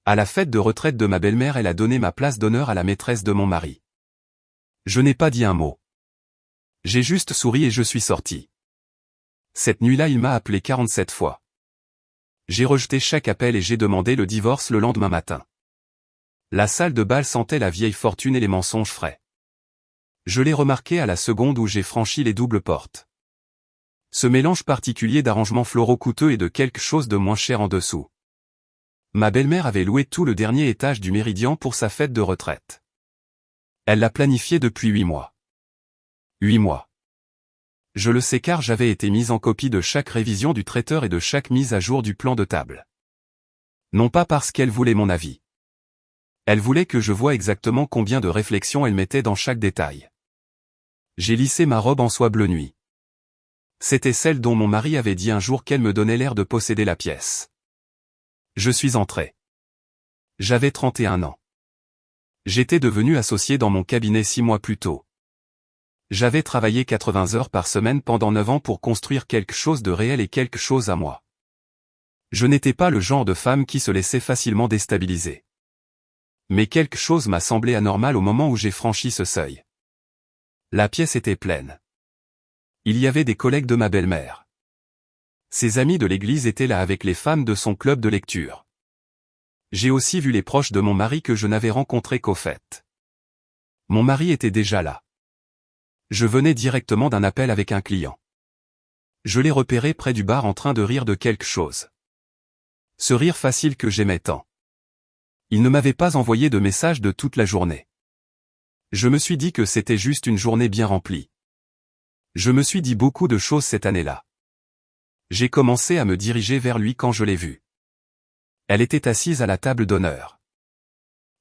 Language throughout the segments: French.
À la fête de retraite de ma belle-mère, elle a donné ma place d'honneur à la maîtresse de mon mari. Je n'ai pas dit un mot. J'ai juste souri et je suis sorti. Cette nuit-là, il m'a appelé 47 fois. J'ai rejeté chaque appel et j'ai demandé le divorce le lendemain matin. La salle de bal sentait la vieille fortune et les mensonges frais. Je l'ai remarqué à la seconde où j'ai franchi les doubles portes. Ce mélange particulier d'arrangements floraux coûteux et de quelque chose de moins cher en dessous. Ma belle-mère avait loué tout le dernier étage du Méridien pour sa fête de retraite. Elle l'a planifié depuis 8 mois. 8 mois. Je le sais car j'avais été mise en copie de chaque révision du traiteur et de chaque mise à jour du plan de table. Non pas parce qu'elle voulait mon avis. Elle voulait que je voie exactement combien de réflexions elle mettait dans chaque détail. J'ai lissé ma robe en soie bleu nuit. C'était celle dont mon mari avait dit un jour qu'elle me donnait l'air de posséder la pièce. Je suis entré. J'avais 31 ans. J'étais devenu associé dans mon cabinet 6 mois plus tôt. J'avais travaillé 80 heures par semaine pendant 9 ans pour construire quelque chose de réel et quelque chose à moi. Je n'étais pas le genre de femme qui se laissait facilement déstabiliser. Mais quelque chose m'a semblé anormal au moment où j'ai franchi ce seuil. La pièce était pleine. Il y avait des collègues de ma belle-mère. Ses amis de l'église étaient là avec les femmes de son club de lecture. J'ai aussi vu les proches de mon mari que je n'avais rencontrés qu'aux fêtes. Mon mari était déjà là. Je venais directement d'un appel avec un client. Je l'ai repéré près du bar en train de rire de quelque chose. Ce rire facile que j'aimais tant. Il ne m'avait pas envoyé de message de toute la journée. Je me suis dit que c'était juste une journée bien remplie. Je me suis dit beaucoup de choses cette année-là. J'ai commencé à me diriger vers lui quand je l'ai vu. Elle était assise à la table d'honneur.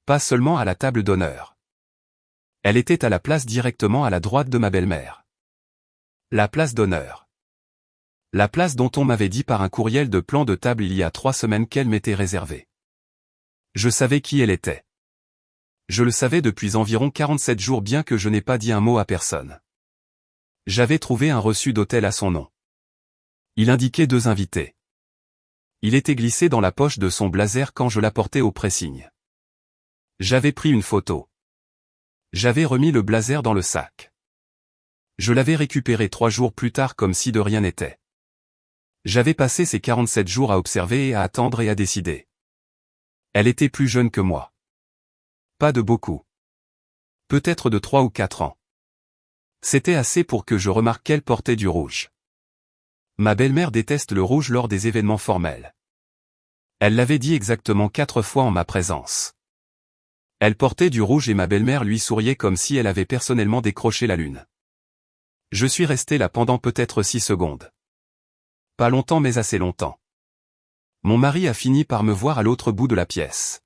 Pas seulement à la table d'honneur. Elle était à la place directement à la droite de ma belle-mère. La place d'honneur. La place dont on m'avait dit par un courriel de plan de table il y a 3 semaines qu'elle m'était réservée. Je savais qui elle était. Je le savais depuis environ 47 jours bien que je n'ai pas dit un mot à personne. J'avais trouvé un reçu d'hôtel à son nom. Il indiquait 2 invités. Il était glissé dans la poche de son blazer quand je l'apportais au pressing. J'avais pris une photo. J'avais remis le blazer dans le sac. Je l'avais récupéré 3 jours plus tard comme si de rien n'était. J'avais passé ces 47 jours à observer et à attendre et à décider. Elle était plus jeune que moi. Pas de beaucoup. Peut-être de 3 ou 4 ans. C'était assez pour que je remarque qu'elle portait du rouge. Ma belle-mère déteste le rouge lors des événements formels. Elle l'avait dit exactement 4 fois en ma présence. Elle portait du rouge et ma belle-mère lui souriait comme si elle avait personnellement décroché la lune. Je suis resté là pendant peut-être 6 secondes. Pas longtemps mais assez longtemps. Mon mari a fini par me voir à l'autre bout de la pièce.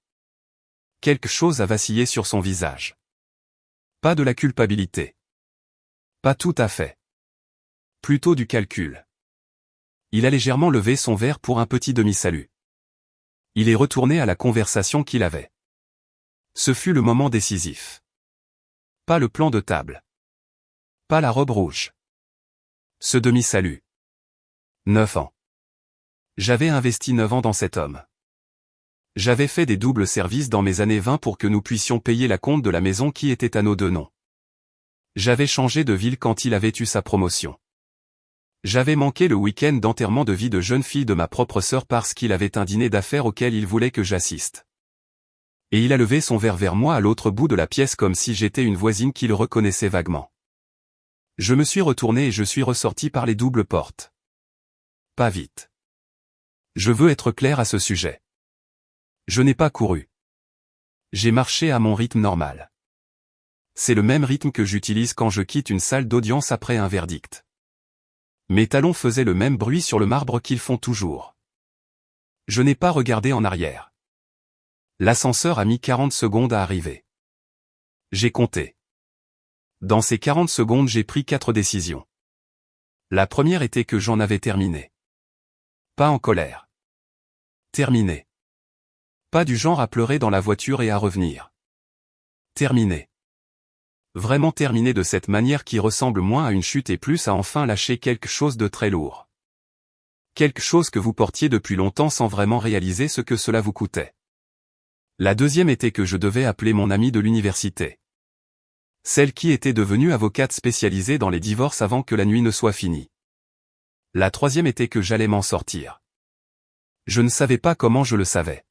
Quelque chose a vacillé sur son visage. Pas de la culpabilité. Pas tout à fait. Plutôt du calcul. Il a légèrement levé son verre pour un petit demi-salut. Il est retourné à la conversation qu'il avait. Ce fut le moment décisif. Pas le plan de table. Pas la robe rouge. Ce demi-salut. 9 ans. J'avais investi 9 ans dans cet homme. J'avais fait des doubles services dans mes années 20 pour que nous puissions payer la compte de la maison qui était à nos 2 noms. J'avais changé de ville quand il avait eu sa promotion. J'avais manqué le week-end d'enterrement de vie de jeune fille de ma propre sœur parce qu'il avait un dîner d'affaires auquel il voulait que j'assiste. Et il a levé son verre vers moi à l'autre bout de la pièce comme si j'étais une voisine qu'il reconnaissait vaguement. Je me suis retourné et je suis ressorti par les doubles portes. Pas vite. Je veux être clair à ce sujet. Je n'ai pas couru. J'ai marché à mon rythme normal. C'est le même rythme que j'utilise quand je quitte une salle d'audience après un verdict. Mes talons faisaient le même bruit sur le marbre qu'ils font toujours. Je n'ai pas regardé en arrière. L'ascenseur a mis 40 secondes à arriver. J'ai compté. Dans ces 40 secondes j'ai pris 4 décisions. La première était que j'en avais terminé. Pas en colère. Terminé. Pas du genre à pleurer dans la voiture et à revenir. Terminé. Vraiment terminé de cette manière qui ressemble moins à une chute et plus à enfin lâcher quelque chose de très lourd. Quelque chose que vous portiez depuis longtemps sans vraiment réaliser ce que cela vous coûtait. La deuxième était que je devais appeler mon amie de l'université. Celle qui était devenue avocate spécialisée dans les divorces avant que la nuit ne soit finie. La troisième était que j'allais m'en sortir. Je ne savais pas comment je le savais.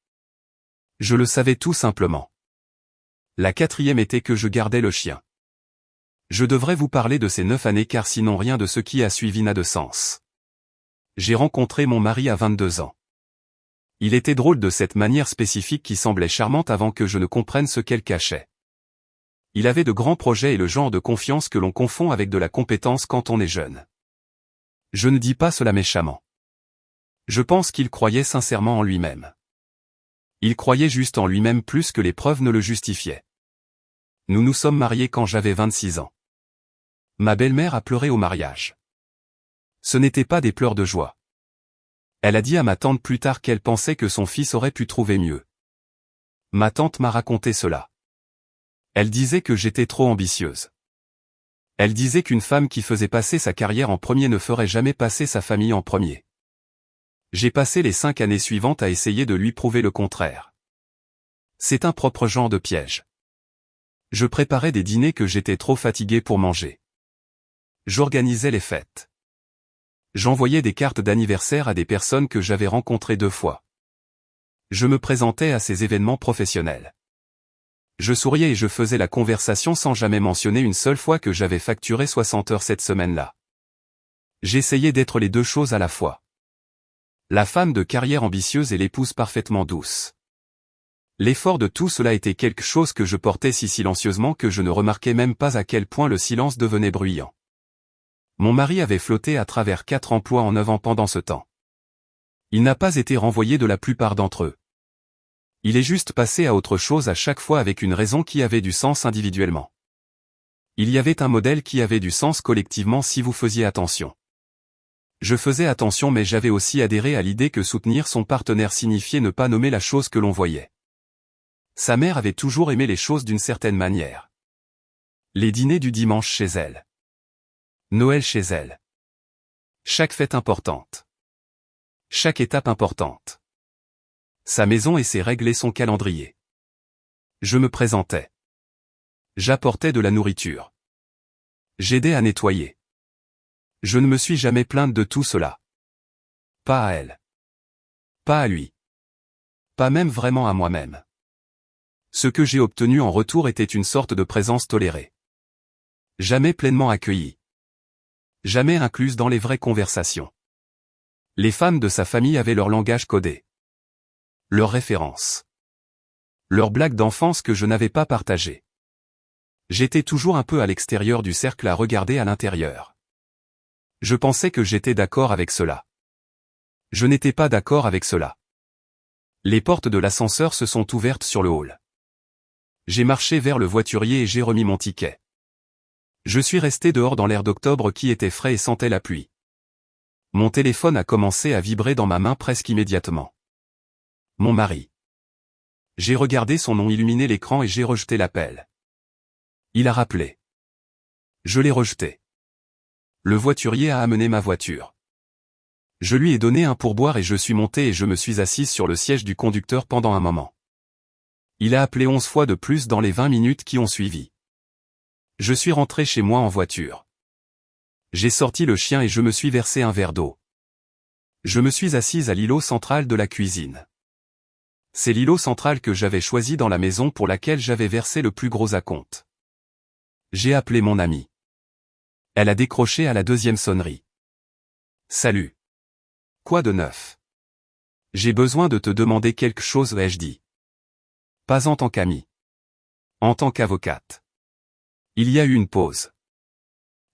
Je le savais tout simplement. La quatrième était que je gardais le chien. Je devrais vous parler de ces 9 années car sinon rien de ce qui a suivi n'a de sens. J'ai rencontré mon mari à 22 ans. Il était drôle de cette manière spécifique qui semblait charmante avant que je ne comprenne ce qu'elle cachait. Il avait de grands projets et le genre de confiance que l'on confond avec de la compétence quand on est jeune. Je ne dis pas cela méchamment. Je pense qu'il croyait sincèrement en lui-même. Il croyait juste en lui-même plus que les preuves ne le justifiaient. Nous nous sommes mariés quand j'avais 26 ans. Ma belle-mère a pleuré au mariage. Ce n'était pas des pleurs de joie. Elle a dit à ma tante plus tard qu'elle pensait que son fils aurait pu trouver mieux. Ma tante m'a raconté cela. Elle disait que j'étais trop ambitieuse. Elle disait qu'une femme qui faisait passer sa carrière en premier ne ferait jamais passer sa famille en premier. J'ai passé les 5 années suivantes à essayer de lui prouver le contraire. C'est un propre genre de piège. Je préparais des dîners que j'étais trop fatigué pour manger. J'organisais les fêtes. J'envoyais des cartes d'anniversaire à des personnes que j'avais rencontrées 2 fois. Je me présentais à ces événements professionnels. Je souriais et je faisais la conversation sans jamais mentionner une seule fois que j'avais facturé 60 heures cette semaine-là. J'essayais d'être les 2 choses à la fois. La femme de carrière ambitieuse et l'épouse parfaitement douce. L'effort de tout cela était quelque chose que je portais si silencieusement que je ne remarquais même pas à quel point le silence devenait bruyant. Mon mari avait flotté à travers 4 emplois en 9 ans pendant ce temps. Il n'a pas été renvoyé de la plupart d'entre eux. Il est juste passé à autre chose à chaque fois avec une raison qui avait du sens individuellement. Il y avait un modèle qui avait du sens collectivement si vous faisiez attention. Je faisais attention mais j'avais aussi adhéré à l'idée que soutenir son partenaire signifiait ne pas nommer la chose que l'on voyait. Sa mère avait toujours aimé les choses d'une certaine manière. Les dîners du dimanche chez elle. Noël chez elle. Chaque fête importante. Chaque étape importante. Sa maison et ses règles et son calendrier. Je me présentais. J'apportais de la nourriture. J'aidais à nettoyer. Je ne me suis jamais plainte de tout cela. Pas à elle. Pas à lui. Pas même vraiment à moi-même. Ce que j'ai obtenu en retour était une sorte de présence tolérée. Jamais pleinement accueillie. Jamais incluse dans les vraies conversations. Les femmes de sa famille avaient leur langage codé. Leurs références. Leurs blagues d'enfance que je n'avais pas partagées. J'étais toujours un peu à l'extérieur du cercle à regarder à l'intérieur. Je pensais que j'étais d'accord avec cela. Je n'étais pas d'accord avec cela. Les portes de l'ascenseur se sont ouvertes sur le hall. J'ai marché vers le voiturier et j'ai remis mon ticket. Je suis resté dehors dans l'air d'octobre qui était frais et sentait la pluie. Mon téléphone a commencé à vibrer dans ma main presque immédiatement. Mon mari. J'ai regardé son nom illuminer l'écran et j'ai rejeté l'appel. Il a rappelé. Je l'ai rejeté. Le voiturier a amené ma voiture. Je lui ai donné un pourboire et je suis monté et je me suis assise sur le siège du conducteur pendant un moment. Il a appelé 11 fois de plus dans les 20 minutes qui ont suivi. Je suis rentré chez moi en voiture. J'ai sorti le chien et je me suis versé un verre d'eau. Je me suis assise à l'îlot central de la cuisine. C'est l'îlot central que j'avais choisi dans la maison pour laquelle j'avais versé le plus gros acompte. J'ai appelé mon amie. Elle a décroché à la 2e sonnerie. Salut. Quoi de neuf? J'ai besoin de te demander quelque chose, ai-je dit. Pas en tant qu'amie. En tant qu'avocate. Il y a eu une pause.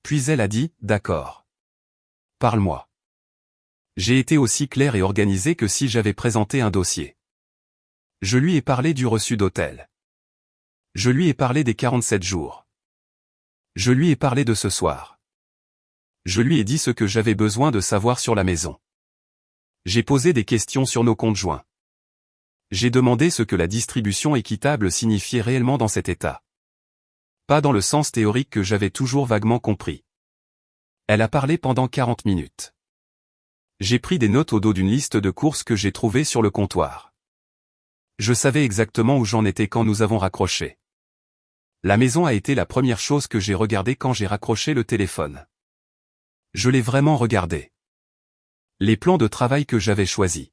Puis elle a dit, d'accord. Parle-moi. J'ai été aussi clair et organisé que si j'avais présenté un dossier. Je lui ai parlé du reçu d'hôtel. Je lui ai parlé des 47 jours. Je lui ai parlé de ce soir. Je lui ai dit ce que j'avais besoin de savoir sur la maison. J'ai posé des questions sur nos comptes joints. J'ai demandé ce que la distribution équitable signifiait réellement dans cet état. Pas dans le sens théorique que j'avais toujours vaguement compris. Elle a parlé pendant 40 minutes. J'ai pris des notes au dos d'une liste de courses que j'ai trouvées sur le comptoir. Je savais exactement où j'en étais quand nous avons raccroché. La maison a été la première chose que j'ai regardée quand j'ai raccroché le téléphone. Je l'ai vraiment regardé. Les plans de travail que j'avais choisis.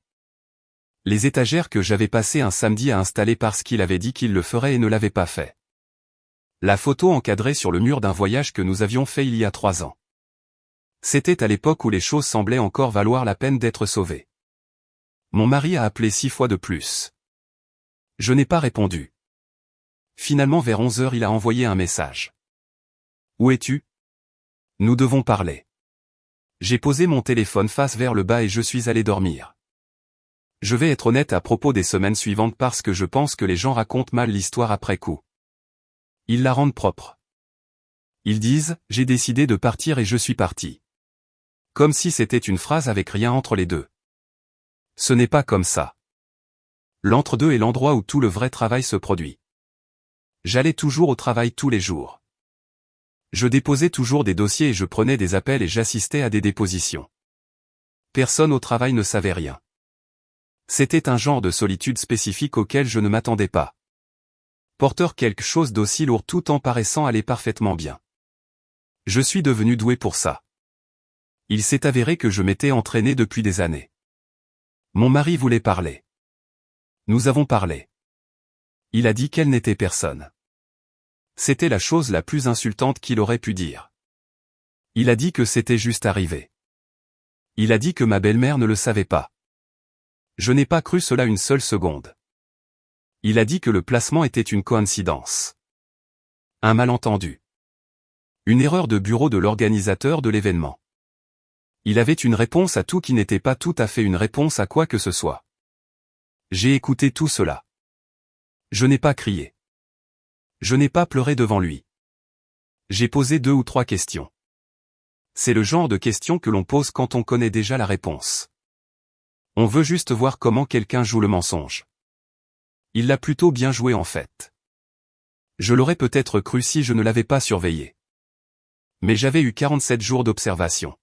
Les étagères que j'avais passé un samedi à installer parce qu'il avait dit qu'il le ferait et ne l'avait pas fait. La photo encadrée sur le mur d'un voyage que nous avions fait il y a 3 ans. C'était à l'époque où les choses semblaient encore valoir la peine d'être sauvées. Mon mari a appelé 6 fois de plus. Je n'ai pas répondu. Finalement vers 11 heures il a envoyé un message. Où es-tu? Nous devons parler. J'ai posé mon téléphone face vers le bas et je suis allé dormir. Je vais être honnête à propos des semaines suivantes parce que je pense que les gens racontent mal l'histoire après coup. Ils la rendent propre. Ils disent « J'ai décidé de partir et je suis parti ». Comme si c'était une phrase avec rien entre les deux. Ce n'est pas comme ça. L'entre-deux est l'endroit où tout le vrai travail se produit. J'allais toujours au travail tous les jours. Je déposais toujours des dossiers et je prenais des appels et j'assistais à des dépositions. Personne au travail ne savait rien. C'était un genre de solitude spécifique auquel je ne m'attendais pas. Porteur quelque chose d'aussi lourd tout en paraissant aller parfaitement bien. Je suis devenu doué pour ça. Il s'est avéré que je m'étais entraîné depuis des années. Mon mari voulait parler. Nous avons parlé. Il a dit qu'elle n'était personne. C'était la chose la plus insultante qu'il aurait pu dire. Il a dit que c'était juste arrivé. Il a dit que ma belle-mère ne le savait pas. Je n'ai pas cru cela une seule seconde. Il a dit que le placement était une coïncidence. Un malentendu. Une erreur de bureau de l'organisateur de l'événement. Il avait une réponse à tout qui n'était pas tout à fait une réponse à quoi que ce soit. J'ai écouté tout cela. Je n'ai pas crié. Je n'ai pas pleuré devant lui. J'ai posé 2 ou 3 questions. C'est le genre de questions que l'on pose quand on connaît déjà la réponse. On veut juste voir comment quelqu'un joue le mensonge. Il l'a plutôt bien joué en fait. Je l'aurais peut-être cru si je ne l'avais pas surveillé. Mais j'avais eu 47 jours d'observation.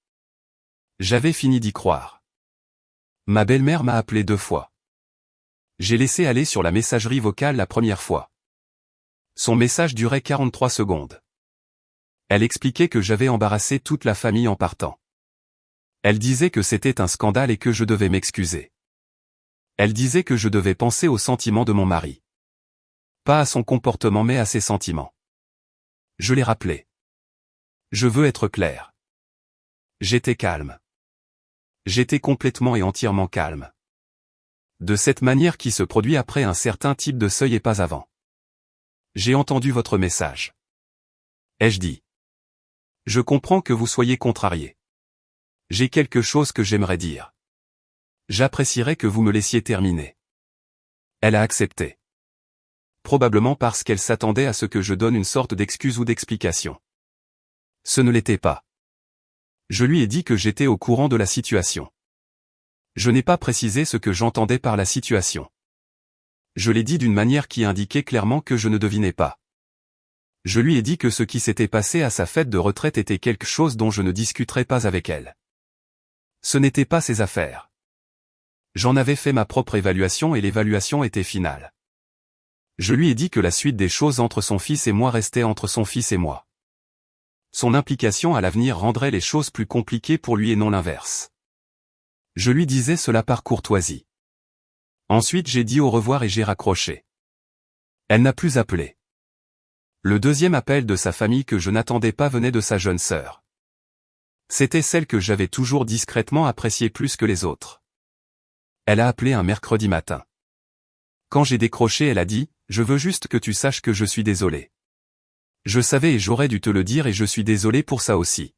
J'avais fini d'y croire. Ma belle-mère m'a appelé 2 fois. J'ai laissé aller sur la messagerie vocale la première fois. Son message durait 43 secondes. Elle expliquait que j'avais embarrassé toute la famille en partant. Elle disait que c'était un scandale et que je devais m'excuser. Elle disait que je devais penser aux sentiments de mon mari. Pas à son comportement mais à ses sentiments. Je l'ai rappelé. Je veux être clair. J'étais calme. J'étais complètement et entièrement calme. De cette manière qui se produit après un certain type de seuil et pas avant. J'ai entendu votre message. Ai-je dit. Je comprends que vous soyez contrarié. J'ai quelque chose que j'aimerais dire. J'apprécierais que vous me laissiez terminer. Elle a accepté. Probablement parce qu'elle s'attendait à ce que je donne une sorte d'excuse ou d'explication. Ce ne l'était pas. Je lui ai dit que j'étais au courant de la situation. Je n'ai pas précisé ce que j'entendais par la situation. Je l'ai dit d'une manière qui indiquait clairement que je ne devinais pas. Je lui ai dit que ce qui s'était passé à sa fête de retraite était quelque chose dont je ne discuterais pas avec elle. Ce n'était pas ses affaires. J'en avais fait ma propre évaluation et l'évaluation était finale. Je lui ai dit que la suite des choses entre son fils et moi restait entre son fils et moi. Son implication à l'avenir rendrait les choses plus compliquées pour lui et non l'inverse. Je lui disais cela par courtoisie. Ensuite j'ai dit au revoir et j'ai raccroché. Elle n'a plus appelé. Le deuxième appel de sa famille que je n'attendais pas venait de sa jeune sœur. C'était celle que j'avais toujours discrètement appréciée plus que les autres. Elle a appelé un mercredi matin. Quand j'ai décroché elle a dit « Je veux juste que tu saches que je suis désolé. Je savais et j'aurais dû te le dire et je suis désolé pour ça aussi. »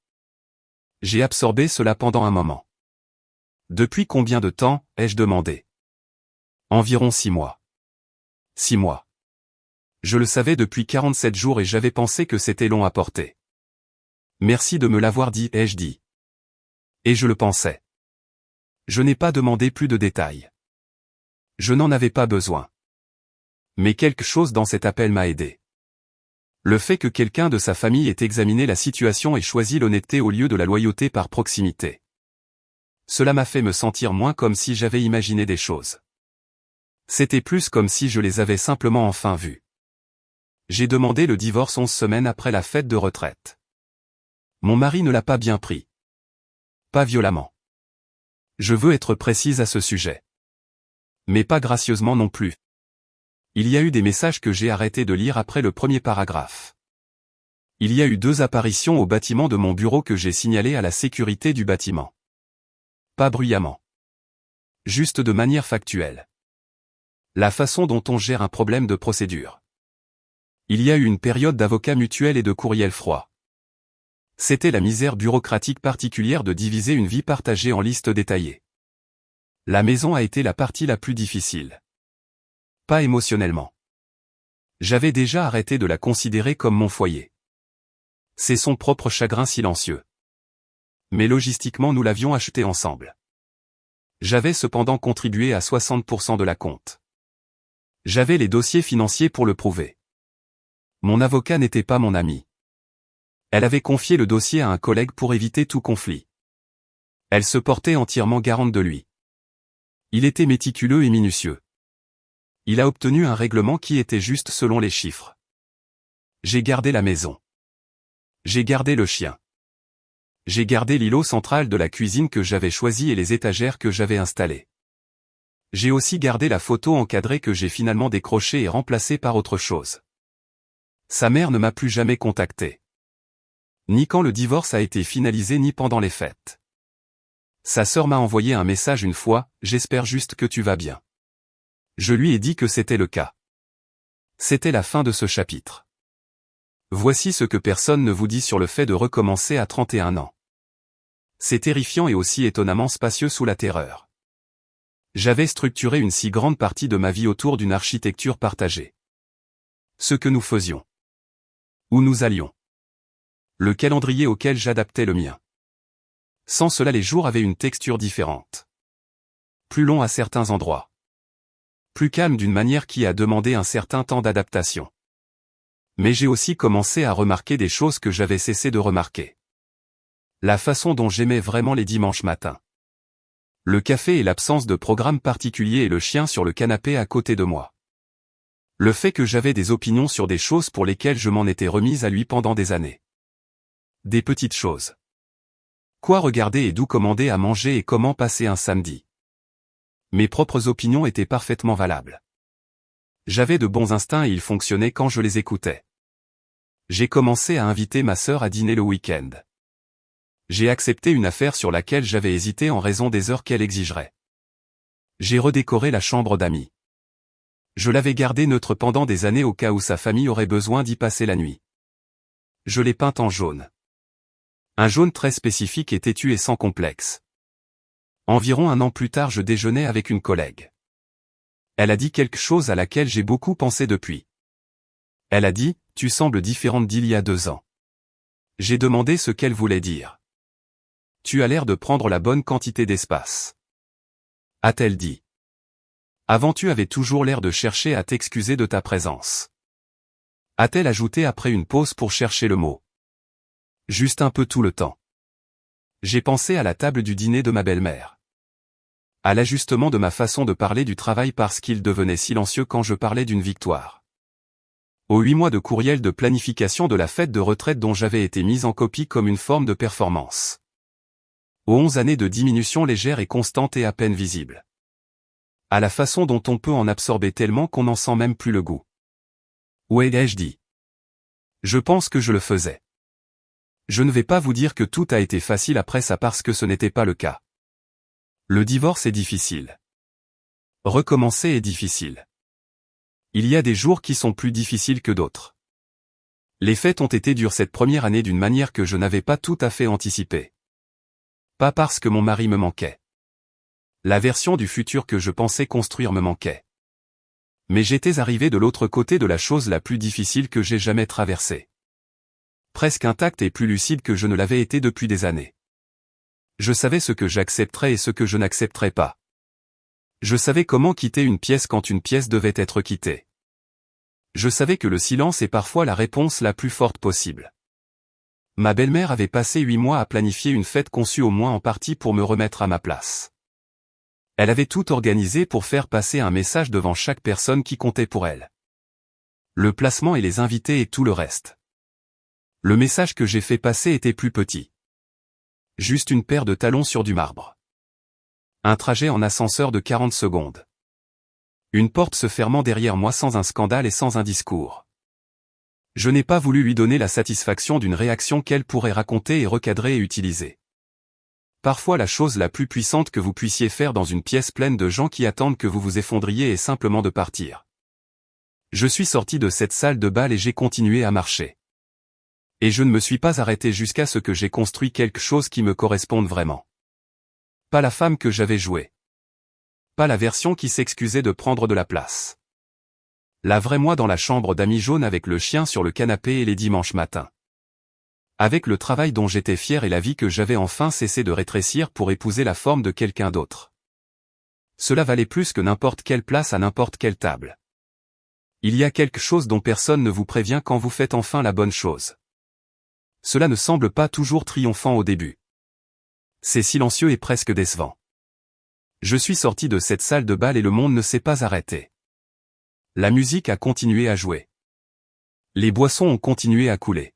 J'ai absorbé cela pendant un moment. Depuis combien de temps, ai-je demandé? Environ 6 mois. 6 mois. Je le savais depuis 47 jours et j'avais pensé que c'était long à porter. Merci de me l'avoir dit, ai-je dit. Et je le pensais. Je n'ai pas demandé plus de détails. Je n'en avais pas besoin. Mais quelque chose dans cet appel m'a aidé. Le fait que quelqu'un de sa famille ait examiné la situation et choisi l'honnêteté au lieu de la loyauté par proximité. Cela m'a fait me sentir moins comme si j'avais imaginé des choses. C'était plus comme si je les avais simplement enfin vus. J'ai demandé le divorce 11 semaines après la fête de retraite. Mon mari ne l'a pas bien pris. Pas violemment. Je veux être précise à ce sujet. Mais pas gracieusement non plus. Il y a eu des messages que j'ai arrêté de lire après le premier paragraphe. Il y a eu 2 apparitions au bâtiment de mon bureau que j'ai signalées à la sécurité du bâtiment. Pas bruyamment. Juste de manière factuelle. La façon dont on gère un problème de procédure. Il y a eu une période d'avocats mutuels et de courriels froids. C'était la misère bureaucratique particulière de diviser une vie partagée en listes détaillées. La maison a été la partie la plus difficile. Pas émotionnellement. J'avais déjà arrêté de la considérer comme mon foyer. C'est son propre chagrin silencieux. Mais logistiquement nous l'avions acheté ensemble. J'avais cependant contribué à 60% de la compte. J'avais les dossiers financiers pour le prouver. Mon avocat n'était pas mon ami. Elle avait confié le dossier à un collègue pour éviter tout conflit. Elle se portait entièrement garante de lui. Il était méticuleux et minutieux. Il a obtenu un règlement qui était juste selon les chiffres. J'ai gardé la maison. J'ai gardé le chien. J'ai gardé l'îlot central de la cuisine que j'avais choisi et les étagères que j'avais installées. J'ai aussi gardé la photo encadrée que j'ai finalement décrochée et remplacée par autre chose. Sa mère ne m'a plus jamais contacté. Ni quand le divorce a été finalisé ni pendant les fêtes. Sa sœur m'a envoyé un message une fois, « J'espère juste que tu vas bien ». Je lui ai dit que c'était le cas. C'était la fin de ce chapitre. Voici ce que personne ne vous dit sur le fait de recommencer à 31 ans. C'est terrifiant et aussi étonnamment spacieux sous la terreur. J'avais structuré une si grande partie de ma vie autour d'une architecture partagée. Ce que nous faisions. Où nous allions. Le calendrier auquel j'adaptais le mien. Sans cela les jours avaient une texture différente. Plus long à certains endroits. Plus calme d'une manière qui a demandé un certain temps d'adaptation. Mais j'ai aussi commencé à remarquer des choses que j'avais cessé de remarquer. La façon dont j'aimais vraiment les dimanches matins. Le café et l'absence de programme particulier et le chien sur le canapé à côté de moi. Le fait que j'avais des opinions sur des choses pour lesquelles je m'en étais remise à lui pendant des années. Des petites choses. Quoi regarder et d'où commander à manger et comment passer un samedi. Mes propres opinions étaient parfaitement valables. J'avais de bons instincts et ils fonctionnaient quand je les écoutais. J'ai commencé à inviter ma sœur à dîner le week-end. J'ai accepté une affaire sur laquelle j'avais hésité en raison des heures qu'elle exigerait. J'ai redécoré la chambre d'amis. Je l'avais gardée neutre pendant des années au cas où sa famille aurait besoin d'y passer la nuit. Je l'ai peinte en jaune. Un jaune très spécifique et têtu et sans complexe. Environ un an plus tard je déjeunais avec une collègue. Elle a dit quelque chose à laquelle j'ai beaucoup pensé depuis. Elle a dit, « Tu sembles différente d'il y a 2 ans. » J'ai demandé ce qu'elle voulait dire. « Tu as l'air de prendre la bonne quantité d'espace. » A-t-elle dit. Avant tu avais toujours l'air de chercher à t'excuser de ta présence. A-t-elle ajouté après une pause pour chercher le mot. Juste un peu tout le temps. J'ai pensé à la table du dîner de ma belle-mère. À l'ajustement de ma façon de parler du travail parce qu'il devenait silencieux quand je parlais d'une victoire. Aux 8 mois de courriel de planification de la fête de retraite dont j'avais été mise en copie comme une forme de performance. Aux 11 années de diminution légère et constante et à peine visible. À la façon dont on peut en absorber tellement qu'on n'en sent même plus le goût. Où ai-je dit? Je pense que je le faisais. Je ne vais pas vous dire que tout a été facile après ça parce que ce n'était pas le cas. Le divorce est difficile. Recommencer est difficile. Il y a des jours qui sont plus difficiles que d'autres. Les fêtes ont été dures cette première année d'une manière que je n'avais pas tout à fait anticipée. Pas parce que mon mari me manquait. La version du futur que je pensais construire me manquait. Mais j'étais arrivé de l'autre côté de la chose la plus difficile que j'ai jamais traversée. Presque intact et plus lucide que je ne l'avais été depuis des années. Je savais ce que j'accepterais et ce que je n'accepterais pas. Je savais comment quitter une pièce quand une pièce devait être quittée. Je savais que le silence est parfois la réponse la plus forte possible. Ma belle-mère avait passé 8 mois à planifier une fête conçue au moins en partie pour me remettre à ma place. Elle avait tout organisé pour faire passer un message devant chaque personne qui comptait pour elle. Le placement et les invités et tout le reste. Le message que j'ai fait passer était plus petit. Juste une paire de talons sur du marbre. Un trajet en ascenseur de 40 secondes. Une porte se fermant derrière moi sans un scandale et sans un discours. Je n'ai pas voulu lui donner la satisfaction d'une réaction qu'elle pourrait raconter et recadrer et utiliser. Parfois la chose la plus puissante que vous puissiez faire dans une pièce pleine de gens qui attendent que vous vous effondriez est simplement de partir. Je suis sorti de cette salle de bal et j'ai continué à marcher. Et je ne me suis pas arrêté jusqu'à ce que j'ai construit quelque chose qui me corresponde vraiment. Pas la femme que j'avais jouée. Pas la version qui s'excusait de prendre de la place. La vraie moi dans la chambre d'amis jaune avec le chien sur le canapé et les dimanches matins. Avec le travail dont j'étais fier et la vie que j'avais enfin cessé de rétrécir pour épouser la forme de quelqu'un d'autre. Cela valait plus que n'importe quelle place à n'importe quelle table. Il y a quelque chose dont personne ne vous prévient quand vous faites enfin la bonne chose. Cela ne semble pas toujours triomphant au début. C'est silencieux et presque décevant. Je suis sorti de cette salle de bal et le monde ne s'est pas arrêté. La musique a continué à jouer. Les boissons ont continué à couler.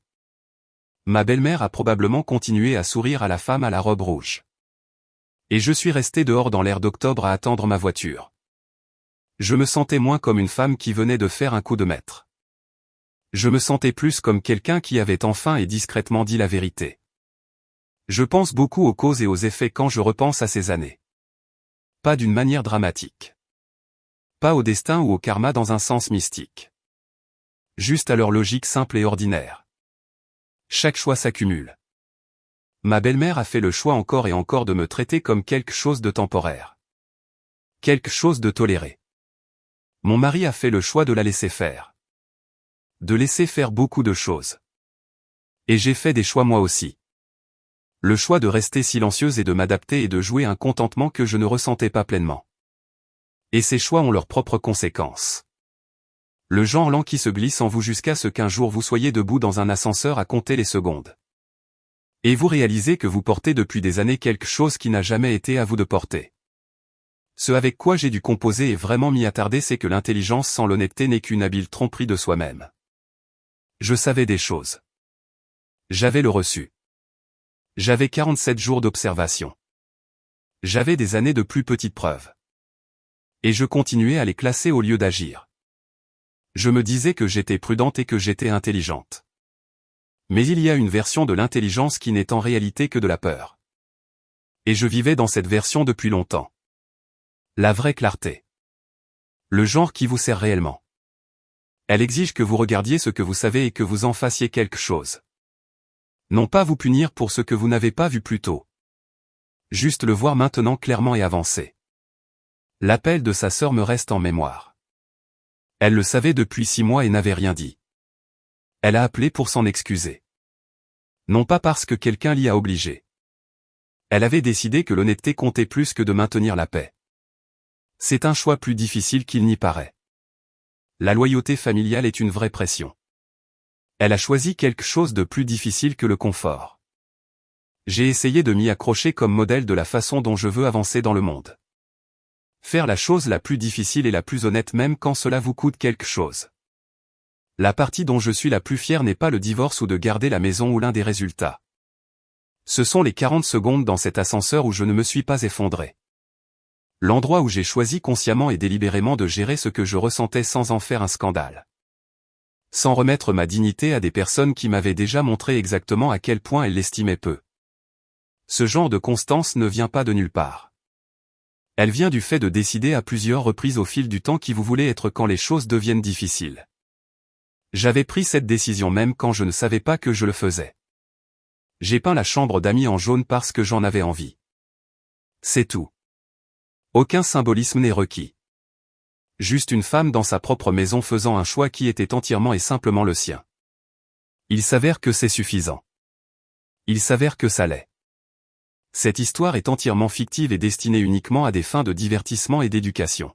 Ma belle-mère a probablement continué à sourire à la femme à la robe rouge. Et je suis resté dehors dans l'air d'octobre à attendre ma voiture. Je me sentais moins comme une femme qui venait de faire un coup de maître. Je me sentais plus comme quelqu'un qui avait enfin et discrètement dit la vérité. Je pense beaucoup aux causes et aux effets quand je repense à ces années. Pas d'une manière dramatique. Pas au destin ou au karma dans un sens mystique. Juste à leur logique simple et ordinaire. Chaque choix s'accumule. Ma belle-mère a fait le choix encore et encore de me traiter comme quelque chose de temporaire. Quelque chose de toléré. Mon mari a fait le choix de la laisser faire. De laisser faire beaucoup de choses. Et j'ai fait des choix moi aussi. Le choix de rester silencieuse et de m'adapter et de jouer un contentement que je ne ressentais pas pleinement. Et ces choix ont leurs propres conséquences. Le genre lent qui se glisse en vous jusqu'à ce qu'un jour vous soyez debout dans un ascenseur à compter les secondes. Et vous réalisez que vous portez depuis des années quelque chose qui n'a jamais été à vous de porter. Ce avec quoi j'ai dû composer et vraiment m'y attarder, c'est que l'intelligence sans l'honnêteté n'est qu'une habile tromperie de soi-même. Je savais des choses. J'avais le reçu. J'avais 47 jours d'observation. J'avais des années de plus petites preuves. Et je continuais à les classer au lieu d'agir. Je me disais que j'étais prudente et que j'étais intelligente. Mais il y a une version de l'intelligence qui n'est en réalité que de la peur. Et je vivais dans cette version depuis longtemps. La vraie clarté. Le genre qui vous sert réellement. Elle exige que vous regardiez ce que vous savez et que vous en fassiez quelque chose. Non pas vous punir pour ce que vous n'avez pas vu plus tôt. Juste le voir maintenant clairement et avancer. L'appel de sa sœur me reste en mémoire. Elle le savait depuis 6 mois et n'avait rien dit. Elle a appelé pour s'en excuser. Non pas parce que quelqu'un l'y a obligé. Elle avait décidé que l'honnêteté comptait plus que de maintenir la paix. C'est un choix plus difficile qu'il n'y paraît. La loyauté familiale est une vraie pression. Elle a choisi quelque chose de plus difficile que le confort. J'ai essayé de m'y accrocher comme modèle de la façon dont je veux avancer dans le monde. Faire la chose la plus difficile et la plus honnête même quand cela vous coûte quelque chose. La partie dont je suis la plus fière n'est pas le divorce ou de garder la maison ou l'un des résultats. Ce sont les 40 secondes dans cet ascenseur où je ne me suis pas effondré. L'endroit où j'ai choisi consciemment et délibérément de gérer ce que je ressentais sans en faire un scandale. Sans remettre ma dignité à des personnes qui m'avaient déjà montré exactement à quel point elles l'estimaient peu. Ce genre de constance ne vient pas de nulle part. Elle vient du fait de décider à plusieurs reprises au fil du temps qui vous voulez être quand les choses deviennent difficiles. J'avais pris cette décision même quand je ne savais pas que je le faisais. J'ai peint la chambre d'amis en jaune parce que j'en avais envie. C'est tout. Aucun symbolisme n'est requis. Juste une femme dans sa propre maison faisant un choix qui était entièrement et simplement le sien. Il s'avère que c'est suffisant. Il s'avère que ça l'est. Cette histoire est entièrement fictive et destinée uniquement à des fins de divertissement et d'éducation.